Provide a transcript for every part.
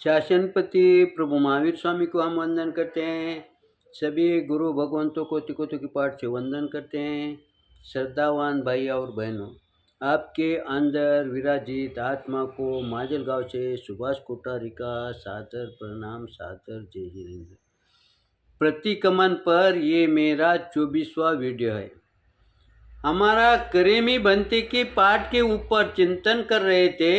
शासनपति प्रभु महावीर स्वामी को हम वंदन करते हैं। सभी गुरु भगवंतों को तिकोतों की पाठ से वंदन करते हैं। श्रद्धावान भाई और बहनों, आपके अंदर विराजित आत्मा को माजलगांव से सुभाष कोठारी का सादर प्रणाम, सादर जय हिंद। प्रतिक्रमण पर ये मेरा 24वां वीडियो है। हमारा करेमी बनते के पाठ के ऊपर चिंतन कर रहे थे।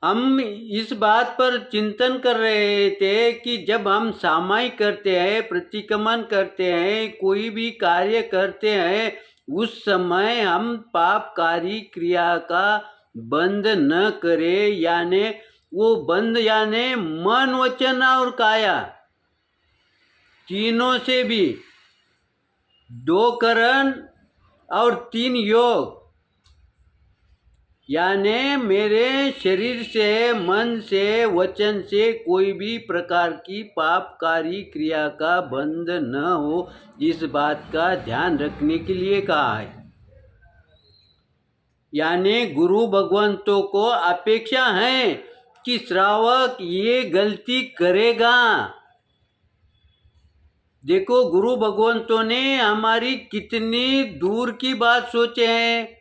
हम इस बात पर चिंतन कर रहे थे कि जब हम सामायिक करते हैं, प्रतिक्रमण करते हैं, कोई भी कार्य करते हैं, उस समय हम पापकारी क्रिया का बंद न करें, यानी वो बंद यानी मन, वचन और काया, तीनों से भी 2 करण और 3 योग, यानी मेरे शरीर से, मन से, वचन से कोई भी प्रकार की पापकारी क्रिया का बंध न हो, इस बात का ध्यान रखने के लिए कहा है। यानी गुरु भगवंतों को अपेक्षा है कि श्रावक ये गलती करेगा। देखो, गुरु भगवंतों ने हमारी कितनी दूर की बात सोचे हैं।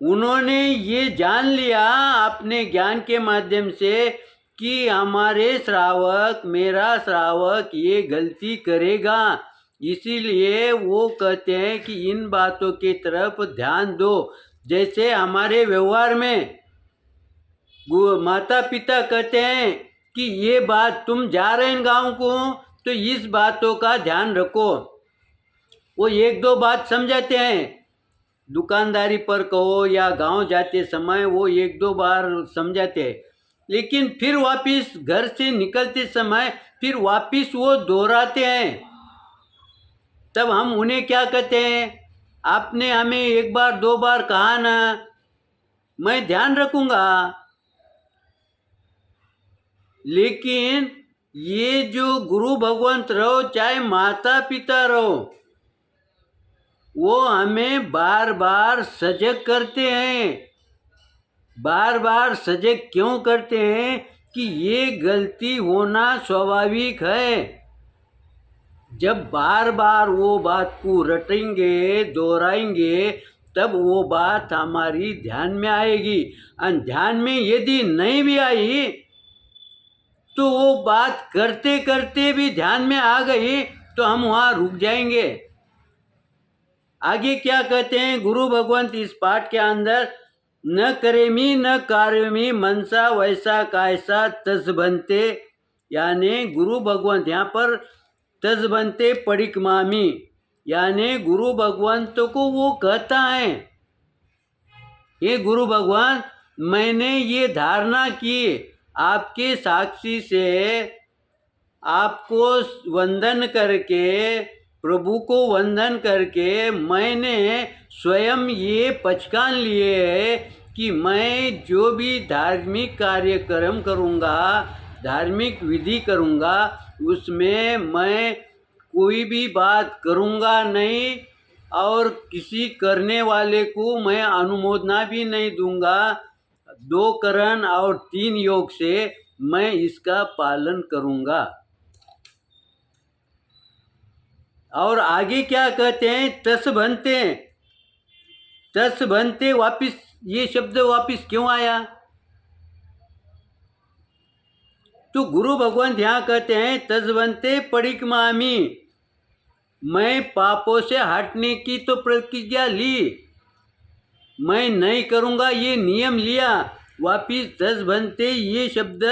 उन्होंने ये जान लिया अपने ज्ञान के माध्यम से कि हमारे श्रावक, मेरा श्रावक ये गलती करेगा, इसीलिए वो कहते हैं कि इन बातों की तरफ ध्यान दो। जैसे हमारे व्यवहार में माता पिता कहते हैं कि ये बात, तुम जा रहे हैं गाँव को तो इस बातों का ध्यान रखो। वो 1-2 बात समझाते हैं। दुकानदारी पर कहो या गांव जाते समय वो 1-2 बार समझाते हैं, लेकिन फिर वापस घर से निकलते समय फिर वापस वो दोहराते हैं। तब हम उन्हें क्या कहते हैं, आपने हमें 1 बार 2 बार कहा ना, मैं ध्यान रखूंगा। लेकिन ये जो गुरु भगवंत रहो, चाहे माता पिता रहो, वो हमें बार बार सजग करते हैं। बार बार सजग क्यों करते हैं कि ये गलती होना स्वाभाविक है। जब बार बार वो बात को रटेंगे, दोहराएंगे, तब वो बात हमारी ध्यान में आएगी। और ध्यान में यदि नहीं भी आई तो वो बात करते करते भी ध्यान में आ गई तो हम वहाँ रुक जाएंगे। आगे क्या कहते हैं गुरु भगवंत इस पाठ के अंदर, न करेमी न कार्यमी मनसा वैसा कायसा तज बनते, यानी गुरु भगवंत यहाँ पर तज बनते परिक्मामी, यानी गुरु भगवंत को वो कहता है, ये गुरु भगवान, मैंने ये धारणा की आपके साक्षी से, आपको वंदन करके, प्रभु को वंदन करके मैंने स्वयं ये पहचान लिए है कि मैं जो भी धार्मिक कार्यक्रम करूँगा, धार्मिक विधि करूँगा, उसमें मैं कोई भी बात करूँगा नहीं और किसी करने वाले को मैं अनुमोदना भी नहीं दूंगा। 2 करण और 3 योग से मैं इसका पालन करूँगा। और आगे क्या कहते हैं, तस बनते, तस बनते, वापिस ये शब्द वापिस क्यों आया? तो गुरु भगवान यहाँ कहते हैं तस बनते परिक्मामी, मैं पापों से हटने की तो प्रतिज्ञा ली, मैं नहीं करूँगा ये नियम लिया। वापिस तस बनते ये शब्द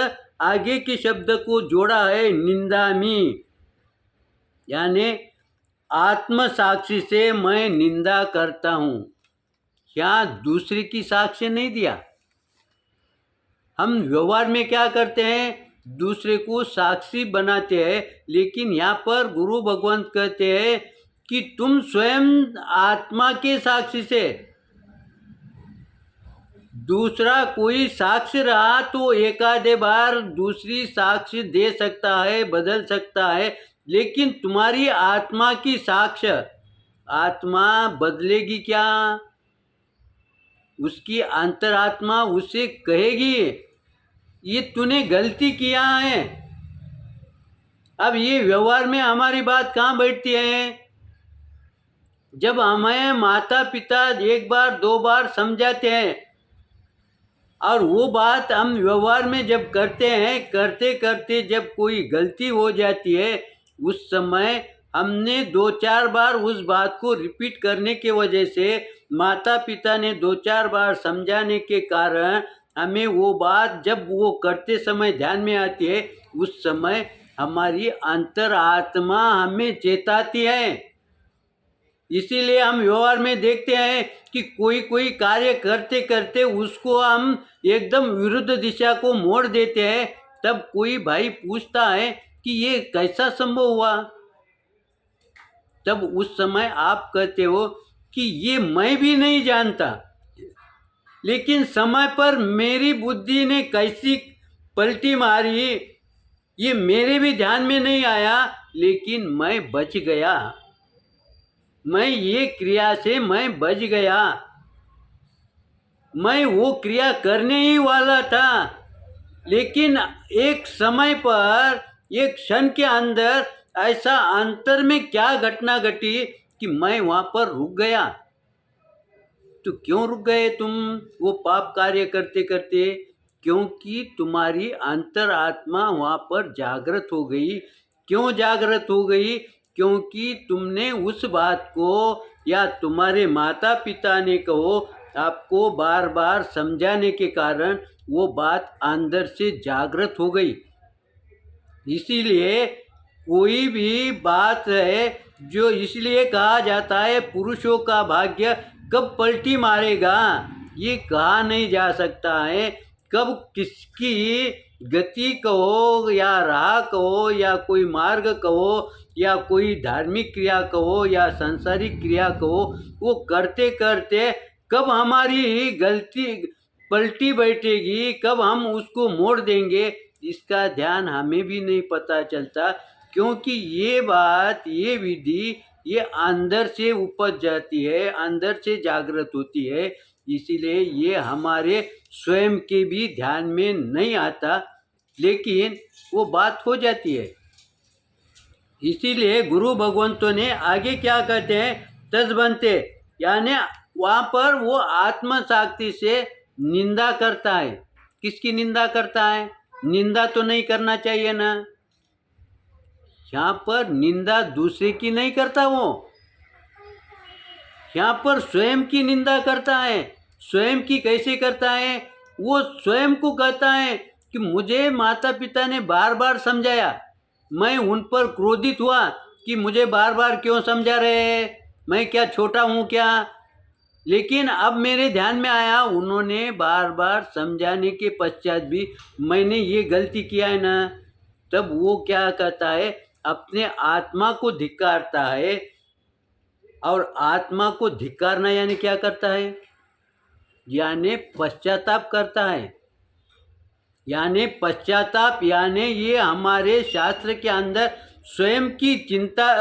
आगे के शब्द को जोड़ा है, निंदामी, यानी आत्म साक्षी से मैं निंदा करता हूँ। यहाँ दूसरे की साक्ष्य नहीं दिया। हम व्यवहार में क्या करते हैं, दूसरे को साक्षी बनाते हैं, लेकिन यहाँ पर गुरु भगवंत कहते हैं कि तुम स्वयं आत्मा के साक्षी से, दूसरा कोई साक्ष्य रहा तो एकाधे बार दूसरी साक्ष्य दे सकता है, बदल सकता है, लेकिन तुम्हारी आत्मा की साक्ष्य, आत्मा बदलेगी क्या? उसकी अंतरात्मा उसे कहेगी ये तूने गलती किया है। अब ये व्यवहार में हमारी बात कहाँ बैठती है? जब हमें माता पिता एक बार दो बार समझाते हैं और वो बात हम व्यवहार में जब करते हैं, करते करते जब कोई गलती हो जाती है, उस समय हमने दो चार बार उस बात को रिपीट करने की वजह से, माता पिता ने दो चार बार समझाने के कारण हमें वो बात जब वो करते समय ध्यान में आती है, उस समय हमारी अंतरात्मा हमें चेताती है। इसीलिए हम व्यवहार में देखते हैं कि कोई कोई कार्य करते करते उसको हम एकदम विरुद्ध दिशा को मोड़ देते हैं। तब कोई भाई पूछता है कि ये कैसा संभव हुआ? तब उस समय आप कहते हो कि ये मैं भी नहीं जानता, लेकिन समय पर मेरी बुद्धि ने कैसी पलटी मारी, ये मेरे भी ध्यान में नहीं आया, लेकिन मैं बच गया। मैं ये क्रिया से मैं बच गया। मैं वो क्रिया करने ही वाला था, लेकिन एक समय पर, एक क्षण के अंदर ऐसा अंतर में क्या घटना घटी कि मैं वहाँ पर रुक गया। तो क्यों रुक गए तुम वो पाप कार्य करते करते? क्योंकि तुम्हारी अंतरात्मा वहाँ पर जागृत हो गई। क्यों जागृत हो गई? क्योंकि तुमने उस बात को, या तुम्हारे माता पिता ने कहो, आपको बार बार समझाने के कारण वो बात अंदर से जागृत हो गई। इसीलिए कोई भी बात है जो, इसलिए कहा जाता है पुरुषों का भाग्य कब पलटी मारेगा ये कहा नहीं जा सकता है। कब किसकी गति कहो या राह कहो या कोई मार्ग कहो या कोई धार्मिक क्रिया कहो या सांसारिक क्रिया कहो, वो करते करते कब हमारी गलती पलटी बैठेगी, कब हम उसको मोड़ देंगे, इसका ध्यान हमें भी नहीं पता चलता। क्योंकि ये बात, ये विधि, ये अंदर से उपज जाती है, अंदर से जागृत होती है। इसीलिए ये हमारे स्वयं के भी ध्यान में नहीं आता, लेकिन वो बात हो जाती है। इसीलिए गुरु भगवंतों ने आगे क्या कहते हैं? तज बनते, यानी वहाँ पर वो आत्मशक्ति से निंदा करता है। किसकी निंदा करता है? निंदा तो नहीं करना चाहिए ना। यहाँ पर निंदा दूसरे की नहीं करता, वो यहाँ पर स्वयं की निंदा करता है। स्वयं की कैसे करता है? वो स्वयं को कहता है कि मुझे माता पिता ने बार बार समझाया, मैं उन पर क्रोधित हुआ कि मुझे बार बार क्यों समझा रहे हैं, मैं क्या छोटा हूँ क्या? लेकिन अब मेरे ध्यान में आया, उन्होंने बार बार समझाने के पश्चात भी मैंने ये गलती किया है ना। तब वो क्या कहता है? अपने आत्मा को धिक्कारता है। और आत्मा को धिक्कारना यानी क्या करता है? यानी पश्चाताप करता है। यानी पश्चाताप, यानी ये हमारे शास्त्र के अंदर स्वयं की चिंता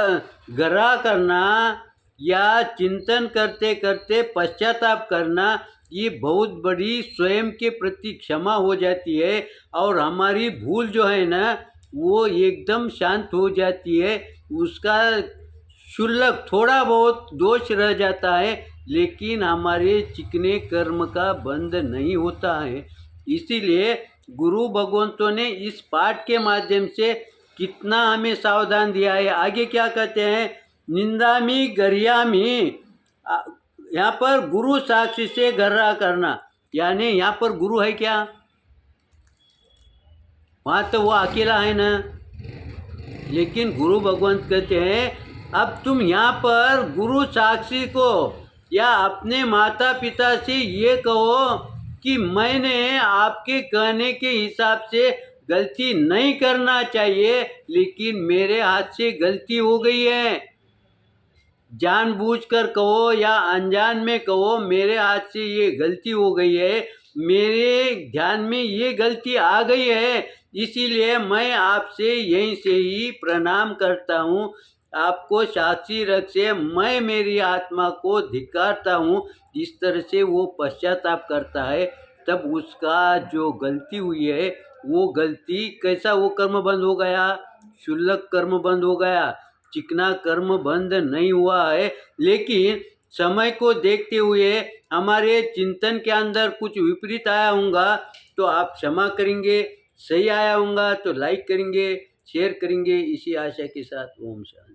गरा करना या चिंतन करते करते पश्चाताप करना, ये बहुत बड़ी स्वयं के प्रति क्षमा हो जाती है। और हमारी भूल जो है ना, वो एकदम शांत हो जाती है। उसका क्षुल्लक थोड़ा बहुत दोष रह जाता है, लेकिन हमारे चिकने कर्म का बंध नहीं होता है। इसीलिए गुरु भगवंतों ने इस पाठ के माध्यम से कितना हमें सावधान दिया है। आगे क्या कहते हैं? निंदामी गरियामी, यहाँ पर गुरु साक्षी से गर्रा करना, यानी यहाँ पर गुरु है क्या? वहाँ तो वो अकेला है ना। लेकिन गुरु भगवंत कहते हैं अब तुम यहाँ पर गुरु साक्षी को या अपने माता पिता से ये कहो कि मैंने आपके कहने के हिसाब से गलती नहीं करना चाहिए, लेकिन मेरे हाथ से गलती हो गई है। जानबूझकर कहो या अनजान में कहो, मेरे हाथ से ये गलती हो गई है, मेरे ध्यान में ये गलती आ गई है, इसीलिए मैं आपसे यहीं से ही प्रणाम करता हूँ। आपको साक्षी रख से मैं मेरी आत्मा को धिक्कारता हूँ। इस तरह से वो पश्चाताप करता है, तब उसका जो गलती हुई है वो गलती कैसा, वो कर्म बंद हो गया, शुल्लक कर्म बंद हो गया, चिकना कर्म बंद नहीं हुआ है। लेकिन समय को देखते हुए हमारे चिंतन के अंदर कुछ विपरीत आया होगा तो आप क्षमा करेंगे, सही आया होगा तो लाइक करेंगे, शेयर करेंगे। इसी आशा के साथ ओम शांति।